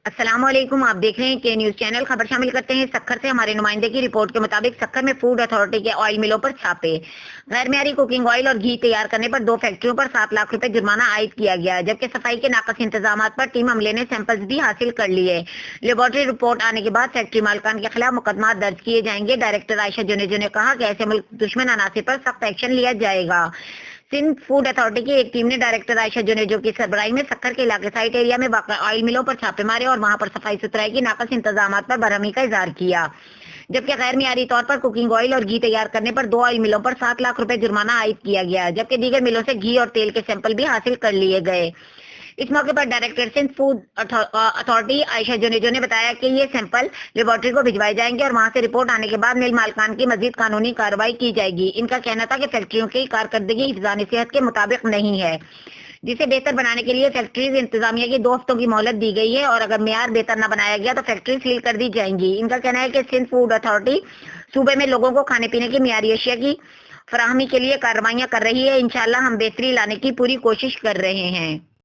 السلام علیکم، آپ دیکھ رہے ہیں کے نیوز چینل۔ خبر شامل کرتے ہیں سکھر سے۔ ہمارے نمائندے کی رپورٹ کے مطابق سکھر میں فوڈ اتھارٹی کے آئل ملوں پر چھاپے۔ غیر معیاری کوکنگ آئل اور گھی تیار کرنے پر 2 فیکٹریوں پر 7 لاکھ روپے جرمانہ عائد کیا گیا، جبکہ صفائی کے ناقص انتظامات پر ٹیم عملے نے سیمپلز بھی حاصل کر لیے۔ لیبارٹری رپورٹ آنے کے بعد فیکٹری مالکان کے خلاف مقدمات درج کیے جائیں گے۔ ڈائریکٹر عائشہ جنیجو نے کہا کہ ایسے ملک دشمن عناصر پر سخت ایکشن لیا جائے گا۔ سندھ فوڈ اتھارٹی کی ایک ٹیم نے ڈائریکٹر عائشہ جنیجو کی سربراہی میں سکھر کے علاقے سائٹ ایریا میں واقع آئل ملوں پر چھاپے مارے اور وہاں پر صفائی ستھرائی کی ناقص انتظامات پر برہمی کا اظہار کیا، جبکہ غیر معیاری طور پر کوکنگ آئل اور گھی تیار کرنے پر 2 آئل ملوں پر 7 لاکھ روپے جرمانہ عائد کیا گیا، جبکہ دیگر ملوں سے گھی اور تیل کے سیمپل بھی حاصل کر لیے گئے۔ اس موقع پر ڈائریکٹر سندھ فوڈ اتھارٹی عائشہ جنیجو نے بتایا کہ یہ سیمپل لیبارٹری کو بھجوائے جائیں گے اور وہاں سے رپورٹ آنے کے بعد مل مالکان کی مزید قانونی کارروائی کی جائے گی۔ ان کا کہنا تھا کہ فیکٹریوں کی کارکردگی حفظان صحت کے مطابق نہیں ہے، جسے بہتر بنانے کے لیے فیکٹریز انتظامیہ کی 2 ہفتوں کی مہلت دی گئی ہے اور اگر معیار بہتر نہ بنایا گیا تو فیکٹری سیل کر دی جائیں گی۔ ان کا کہنا ہے کہ سندھ فوڈ اتھارٹی صوبے میں لوگوں کو کھانے پینے کی معیاری اشیاء کی فراہمی کے لیے کارروائیاں کر رہی ہے۔ انشاءاللہ ہم بہتری لانے کی پوری کوشش کر رہے ہیں۔